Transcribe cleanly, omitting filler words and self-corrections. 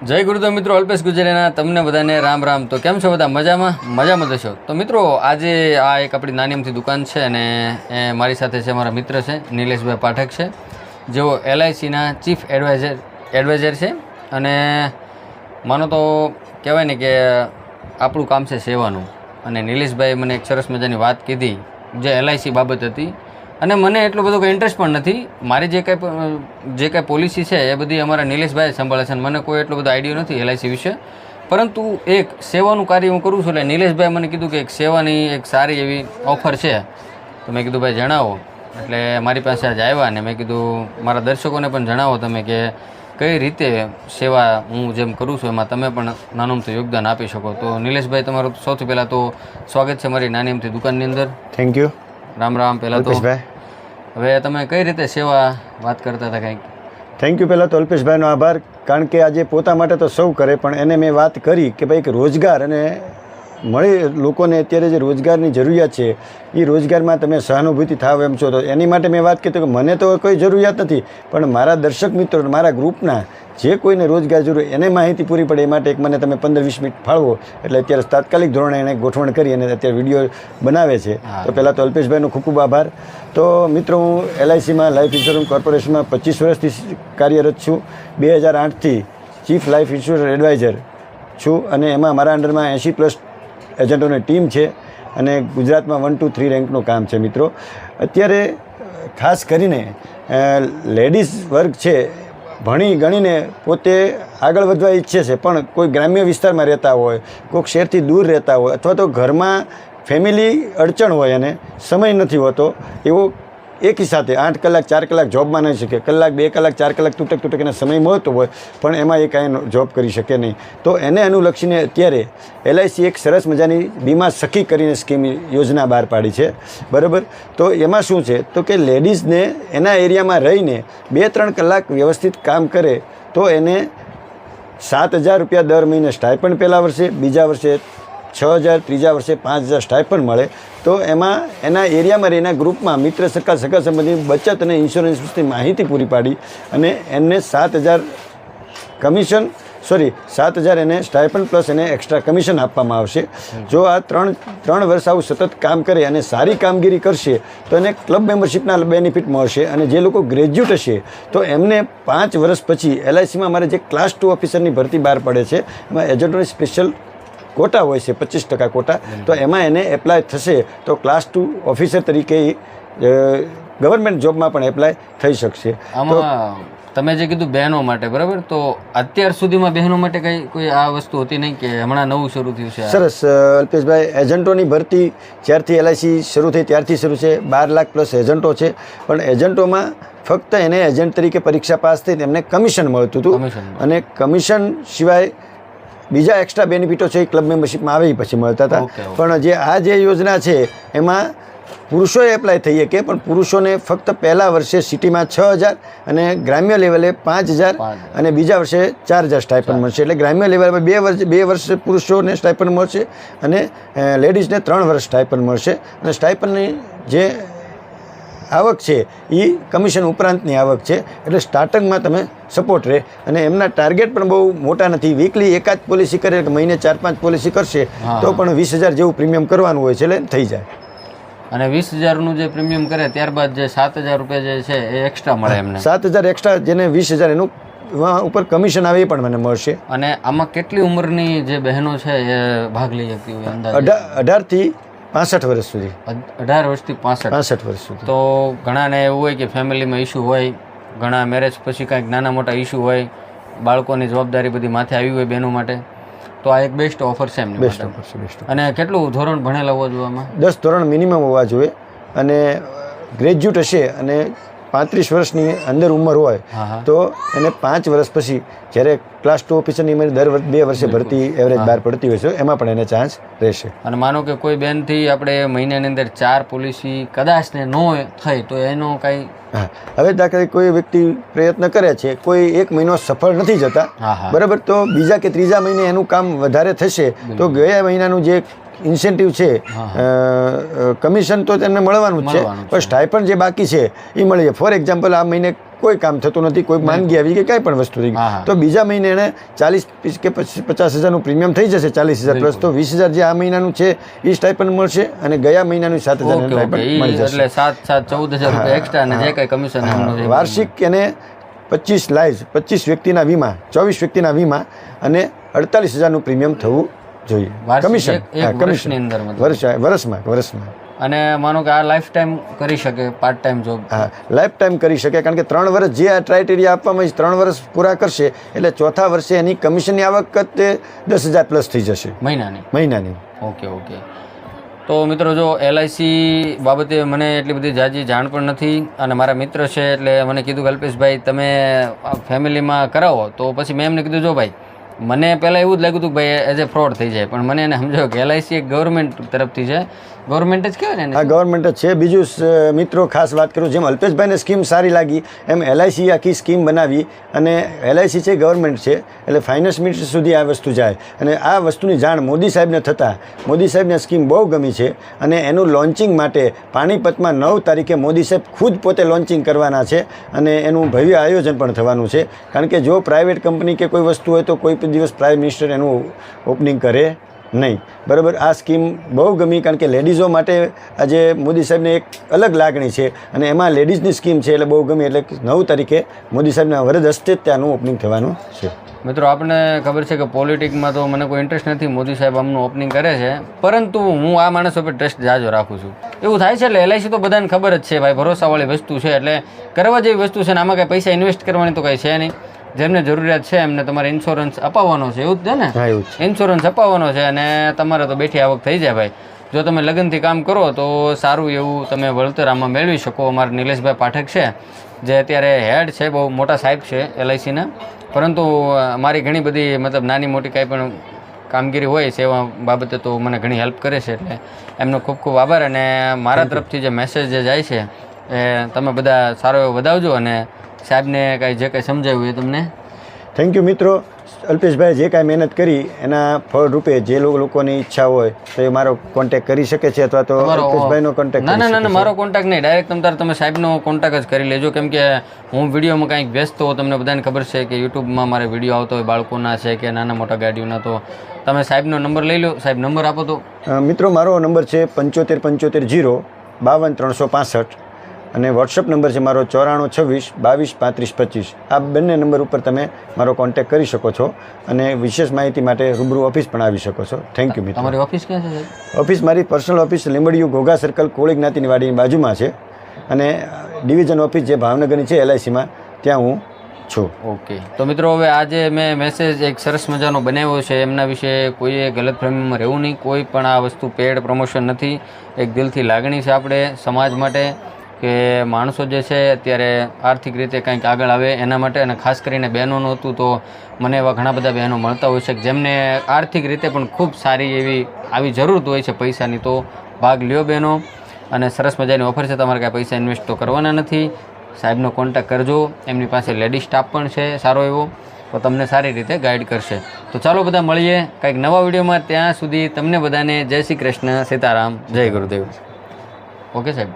જય ગુરુદેવ મિત્રો, અલ્પેશ ગુજરેના તમને બધાને રામ રામ. તો કેમ છો બધા? મજામાં જશો. તો મિત્રો આજે આ એક આપણી નાની અમથી દુકાન છે અને એ મારી સાથે છે મારા મિત્ર છે નિલેશભાઈ પાઠક છે, જેઓ LICના ચીફ એડવાઇઝર છે. અને માનો તો કહેવાય ને કે આપણું કામ છે સેવાનું. અને નિલેશભાઈ મને એક સરસ મજાની વાત કીધી જે LIC બાબત હતી. અને મને એટલો બધો કંઈ ઇન્ટરેસ્ટ પણ નથી. મારી જે કાંઈ પોલિસી છે એ બધી અમારા નિલેશભાઈ સંભાળે છે અને મને કોઈ એટલો બધો આઈડિયો નથી LIC વિશે. પરંતુ એક સેવાનું કાર્ય હું કરું છું એટલે નિલેશભાઈ મને કીધું કે એક સેવાની એક સારી એવી ઓફર છે. તો મેં કીધું ભાઈ જણાવો. એટલે મારી પાસે આજે આવ્યા અને મેં કીધું મારા દર્શકોને પણ જણાવો તમે કે કઈ રીતે સેવા હું જેમ કરું છું એમાં તમે પણ નાનું અમથું યોગદાન આપી શકો. તો નિલેશભાઈ તમારું સૌથી પહેલાં તો સ્વાગત છે મારી નાની અમથી દુકાનની અંદર. Thank you. રામ રામ. પહેલાં તો હવે તમે કઈ રીતે સેવા વાત કરતા હતા કંઈક? Thank you. પહેલાં તો અલ્પેશભાઈનો આભાર, કારણ કે આજે પોતા માટે તો સૌ કરે, પણ એને મેં વાત કરી કે ભાઈ કે રોજગાર અને મળે લોકોને અત્યારે જે રોજગારની જરૂરિયાત છે એ રોજગારમાં તમે સહાનુભૂતિ થાવ એમ છો. તો એની માટે મેં વાત કરી કે મને તો કોઈ જરૂરિયાત નથી, પણ મારા દર્શક મિત્રો મારા ગ્રુપના જે કોઈને રોજગાર જરૂર એને માહિતી પૂરી પડે એ માટે એક મને તમે 15-20 મિનિટ ફાળવો. એટલે અત્યારે તાત્કાલિક ધોરણે એને ગોઠવણ કરી અને અત્યારે વિડીયો બનાવે છે. તો પહેલાં તો અલ્પેશભાઈનો ખૂબ ખૂબ આભાર. તો મિત્રો હું LICમાં લાઈફ ઇન્સ્યોરન્સ કોર્પોરેશનમાં 25 વર્ષથી કાર્યરત છું. 2008થી ચીફ લાઈફ ઇન્સ્યોરન્સ એડવાઇઝર છું અને એમાં મારા અંડરમાં 80+ એજન્ટોની ટીમ છે અને ગુજરાતમાં 1 to 3 રેન્કનું કામ છે. મિત્રો અત્યારે ખાસ કરીને લેડીઝ વર્ગ છે, ભણી ગણીને પોતે આગળ વધવા ઈચ્છે છે, પણ કોઈ ગ્રામ્ય વિસ્તારમાં રહેતા હોય, કોઈક શહેરથી દૂર રહેતા હોય, અથવા તો ઘરમાં ફેમિલી અડચણ હોય અને સમય નથી હોતો, એવો એકી સાથે 8 કલાક 4 કલાક જોબમાં નહીં શકે, કલાક 2 કલાક 4 કલાક તૂટક એને સમય મળતો હોય પણ એમાં એ કાંઈ જોબ કરી શકે નહીં. તો એને અનુલક્ષીને અત્યારે LIC એક સરસ મજાની બીમા સખી કરીને સ્કીમ યોજના બહાર પાડી છે. બરાબર. તો એમાં શું છે તો કે લેડીઝને એના એરિયામાં રહીને 2-3 કલાક વ્યવસ્થિત કામ કરે તો એને 7,000 રૂપિયા દર મહિને સ્ટાઇપન્ડ પહેલા વર્ષે, બીજા વર્ષે 6,000, ત્રીજા વર્ષે 5,000 સ્ટાઇપન્ડ મળે. તો એમાં એના એરિયામાં રહીને ગ્રુપમાં મિત્ર સગા સંબંધી બચત અને ઇન્સ્યોરન્સ વિશેની માહિતી પૂરી પાડી અને એને 7,000 એને સ્ટાઇપન્ડ પ્લસ એને એક્સ્ટ્રા કમિશન આપવામાં આવશે. જો આ ત્રણ વર્ષ આવું સતત કામ કરે અને સારી કામગીરી કરશે તો એને ક્લબ મેમ્બરશીપના બેનિફિટ મળશે. અને જે લોકો ગ્રેજ્યુએટ હશે તો એમને 5 વર્ષ પછી LICમાં અમારે જે ક્લાસ 2 ઓફિસરની ભરતી બહાર પડે છે એમાં એજન્ટોની સ્પેશિયલ કોટા હોય છે, 25% કોટા. તો એમાં એને એપ્લાય થશે તો ક્લાસ 2 ઓફિસર તરીકે ગવર્મેન્ટ જોબમાં પણ એપ્લાય થઈ શકશે. આમાં તમે જે કીધું બહેનો માટે, બરાબર, તો અત્યાર સુધીમાં બહેનો માટે કોઈ આ વસ્તુ હતી નહીં કે હમણાં નવું શરૂ થયું છે? સરસ અલ્પેશભાઈ, એજન્ટોની ભરતી જ્યારથી LIC શરૂ થઈ ત્યારથી શરૂ છે. 12 લાખ પ્લસ એજન્ટો છે, પણ એજન્ટોમાં ફક્ત એને એજન્ટ તરીકે પરીક્ષા પાસ થઈ એમને કમિશન મળતું હતું અને કમિશન સિવાય બીજા એક્સ્ટ્રા બેનિફિટો છે એ ક્લબ મેમ્બરશીપમાં આવી પછી મળતા હતા. પણ જે યોજના છે એમાં પુરુષોએ એપ્લાય થઈ શકે, પણ પુરુષોને ફક્ત પહેલા વર્ષે સિટીમાં 6,000 અને ગ્રામ્ય લેવલે 5,000 અને બીજા વર્ષે 4,000 સ્ટાઇપન્ડ મળશે. એટલે ગ્રામ્ય લેવલમાં 2 વર્ષ પુરુષોને સ્ટાઇપન્ડ મળશે અને લેડીઝને 3 વર્ષ સ્ટાઇપન્ડ મળશે. અને સ્ટાઇપન્ડની જે આવક છે એ કમિશન ઉપરાંતની આવક છે. એટલે સ્ટાર્ટિંગમાં તમે સપોર્ટ રહે અને એમના ટાર્ગેટ પણ બહુ મોટા નથી. વીકલી એકાદ પોલિસી કરે કે મહિને 4-5 પોલિસી કરશે તો પણ 20,000 જેવું પ્રીમિયમ કરવાનું હોય છે, એટલે થઈ જાય. અને 20,000નું જે પ્રીમિયમ કરે ત્યારબાદ જે 7,000 રૂપિયા જે છે એ એક્સ્ટ્રા મળે એમને. 7,000 એક્સ્ટ્રા, જેને 20,000 એનું ઉપર કમિશન આવે એ પણ મને મળશે. અને આમાં કેટલી ઉંમરની જે બહેનો છે એ ભાગ લઈ શકતી હોય? અંદાજે 18 થી 65 વર્ષ સુધી. 18 વર્ષથી 65 વર્ષ સુધી. તો ઘણાને એવું હોય કે ફેમિલીમાં ઇસ્યુ હોય, ઘણા મેરેજ પછી કાંઈક નાના મોટા ઇસ્યુ હોય, બાળકોની જવાબદારી બધી માથે આવી હોય બહેનો માટે, તો આ એક બેસ્ટ ઓફર છે એમની. બેસ્ટ ઓફર છે, બેસ્ટ. અને કેટલું ધોરણ ભણેલા હોવા જોઈએ આમાં? 10 ધોરણ મિનિમમ હોવા જોઈએ અને ગ્રેજ્યુએટ હશે અને 35 વર્ષની અંદર ઉંમર હોય તો એને 5 વર્ષ પછી જ્યારે ક્લાસ 2 ઓફિસરની દર 2 વર્ષે ભરતી એવરેજ બહાર પડતી હોય છે એમાં પણ એને ચાન્સ રહેશે. અને માનો કે કોઈ બેનથી આપણે મહિનાની અંદર 4 પોલિસી કદાચ ને ન થઈ તો એનો કાંઈ? હવે દાખલા કોઈ વ્યક્તિ પ્રયત્ન કરે છે, કોઈ 1 મહિનો સફળ નથી જતા, બરાબર, તો બીજા કે ત્રીજા મહિને એનું કામ વધારે થશે તો ગયા મહિનાનું જે ઇન્સેન્ટિવ છે, કમિશન તો તેમને મળવાનું જ છે, પણ સ્ટાઇપન્ડ જે બાકી છે એ મળી જાય. ફોર એક્ઝામ્પલ આ મહિને કોઈ કામ થતું નથી, કોઈ માંદગી આવી કે કાંઈ પણ વસ્તુ થઈ ગઈ, તો બીજા મહિને એને 40 કે 50,000નું પ્રીમિયમ થઈ જશે, 40,000 પ્લસ, તો 20,000 જે આ મહિનાનું છે એ સ્ટાઇપન્ડ મળશે અને ગયા મહિનાનું 7,000 સ્ટાઇપન્ડ મળી જશે. એટલે 14,000 રૂપિયા એક્સ્ટ્રા અને જે કંઈ કમિશન વાર્ષિક એને 25 વ્યક્તિના વીમા, 24 વ્યક્તિના વીમા અને 48,000નું પ્રીમિયમ થવું જોઈએ. કમિશન વર્ષમાં. અને માનો કે આ લાઈફ ટાઈમ કરી શકે, પાર્ટ ટાઈમ જોબ? હા, લાઈફ ટાઈમ કરી શકે, કારણ કે 3 વર્ષ જે આ ક્રાઇટેરિયા આપવામાં 3 વર્ષ પૂરા કરશે એટલે ચોથા વર્ષે એની કમિશનની આવક તે 10,000 પ્લસ થઈ જશે મહિનાની. ઓકે. તો મિત્રો, જો LIC બાબતે મને એટલી બધી જાજી જાણ પણ નથી, અને મારા મિત્ર છે એટલે મને કીધું કે અલ્પેશભાઈ તમે ફેમિલીમાં કરાવો. તો પછી મેં એમને કીધું જો ભાઈ, મને પહેલાં એવું જ લાગ્યું હતું કે ભાઈ એઝ એ ફ્રોડ થઈ જાય, પણ મને એને સમજાવ્યું કે LIC એક ગવર્મેન્ટ તરફથી છે, ગવર્મેન્ટ જ કહેવાય ને? હા, ગવર્મેન્ટ જ છે. બીજું મિત્રો ખાસ વાત કરું, જેમ અલ્પેશભાઈને સ્કીમ સારી લાગી એમ LIC આખી સ્કીમ બનાવી, અને LIC છે ગવર્મેન્ટ છે એટલે ફાઇનાન્સ મિનિસ્ટર સુધી આ વસ્તુ જાય, અને આ વસ્તુની જાણ મોદી સાહેબને થતાં મોદી સાહેબને સ્કીમ બહુ ગમી છે, અને એનું લોન્ચિંગ માટે પાણીપતમાં 9 તારીખે મોદી સાહેબ ખુદ પોતે લોન્ચિંગ કરવાના છે, અને એનું ભવ્ય આયોજન પણ થવાનું છે. કારણ કે જો પ્રાઇવેટ કંપની કે કોઈ વસ્તુ હોય તો કોઈ દિવસ પ્રાઇમ મિનિસ્ટર એનું ઓપનિંગ કરે નહીં, બરાબર. આ સ્કીમ બહુ ગમી, કારણ કે લેડીઝો માટે આજે મોદી સાહેબને એક અલગ લાગણી છે, અને એમાં લેડીઝની સ્કીમ છે એટલે બહુ ગમી. એટલે 9 તારીખે મોદી સાહેબના વરદ હસ્તે જ ત્યાંનું ઓપનિંગ થવાનું છે. મિત્રો, આપણને ખબર છે કે પોલિટિકમાં તો મને કોઈ ઇન્ટરેસ્ટ નથી, મોદી સાહેબ આમનું ઓપનિંગ કરે છે, પરંતુ હું આ માણસો પર ટ્રસ્ટ જાજો રાખું છું. એવું થાય છે એટલે LIC તો બધાને ખબર જ છે ભાઈ, ભરોસાવાળી વસ્તુ છે, એટલે કરવા જેવી વસ્તુ છે ને. આમાં કંઈ પૈસા ઇન્વેસ્ટ કરવાની તો કંઈ છે નહીં. જેમને જરૂરિયાત છે એમને તમારે ઇન્સ્યોરન્સ અપાવવાનો છે, એવું જ છે ને? ઇન્સ્યોરન્સ અપાવવાનો છે અને તમારે તો બેઠી આવક થઈ જાય ભાઈ. જો તમે લગનથી કામ કરો તો સારું એવું તમે વળતર આમાં મેળવી શકો. અમારા નિલેશભાઈ પાઠક છે જે અત્યારે હેડ છે, બહુ મોટા સાહેબ છે LICના, પરંતુ મારી ઘણી બધી મતલબ નાની મોટી કાંઈ પણ કામગીરી હોય સેવા બાબતે તો મને ઘણી હેલ્પ કરે છે, એટલે એમનો ખૂબ ખૂબ આભાર. અને મારા તરફથી જે મેસેજ જે જાય છે એ તમે બધા સારો એવો વધાવજો, અને સાહેબને કાંઈ જે કાંઈ સમજાવ્યું એ તમને થેન્ક યુ. મિત્રો, અલ્પેશભાઈ જે કાંઈ મહેનત કરી એના ફળ રૂપે જે લોકોની ઈચ્છા હોય તો એ મારો કોન્ટેક્ટ કરી શકે છે, અથવા તો અલ્પેશભાઈનો કોન્ટેક્ટ? ના, મારો કોન્ટેક્ટ નહીં, ડાયરેક્ટ તમે સાહેબનો કોન્ટેક્ટ જ કરી લેજો, કેમ કે હું વિડીયોમાં કાંઈક વ્યસ્ત હોઉં, તમને બધાને ખબર છે કે યુટ્યુબમાં મારે વિડીયો આવતો હોય બાળકોના છે કે નાના મોટા ગાડીઓના, તો તમે સાહેબનો નંબર લઈ લો. સાહેબ, નંબર આપો તો. મિત્રો, મારો નંબર છે 75 0 52 365, અને વોટ્સઅપ નંબર છે મારો 94 26 22 35 25. આ બંને નંબર ઉપર તમે મારો કોન્ટેક્ટ કરી શકો છો, અને વિશેષ માહિતી માટે રૂબરૂ ઓફિસ પણ આવી શકો છો. થેન્ક યુ મિત્રો. તમારી ઓફિસ ક્યાં છે? ઓફિસ મારી પર્સનલ ઓફિસ લીંબડિયું ઘોઘા સર્કલ કોળી જ્ઞાતિની વાડીની બાજુમાં છે, અને ડિવિઝન ઓફિસ જે ભાવનગરની છે LICમાં, ત્યાં હું છું. ઓકે. તો મિત્રો, હવે આજે મેં મેસેજ એક સરસ મજાનો બનાવ્યો છે, એમના વિશે કોઈએ ગલતફહેમીમાં રહેવું નહીં. કોઈ પણ આ વસ્તુ પેડ પ્રમોશન નથી, એક દિલથી લાગણી છે આપણે સમાજ માટે કે માણસો જે છે અત્યારે આર્થિક રીતે કંઈક આગળ આવે એના માટે. અને ખાસ કરીને બહેનોનું હતું તો મને એવા ઘણા બધા બહેનો મળતા હોય છે કે જેમને આર્થિક રીતે પણ ખૂબ સારી એવી આવી જરૂરત હોય છે પૈસાની, તો ભાગ લ્યો બહેનો. અને સરસ મજાની ઓફર છે, તમારે કાંઈ પૈસા ઇન્વેસ્ટ તો કરવાના નથી. સાહેબનો કોન્ટેક્ટ કરજો, એમની પાસે લેડી સ્ટાફ પણ છે સારો એવો, તો તમને સારી રીતે ગાઈડ કરશે. તો ચાલો બધા મળીએ કંઈક નવા વિડીયોમાં. ત્યાં સુધી તમને બધાને જય શ્રી કૃષ્ણ, સીતારામ, જય ગુરુદેવ. ઓકે સાહેબ.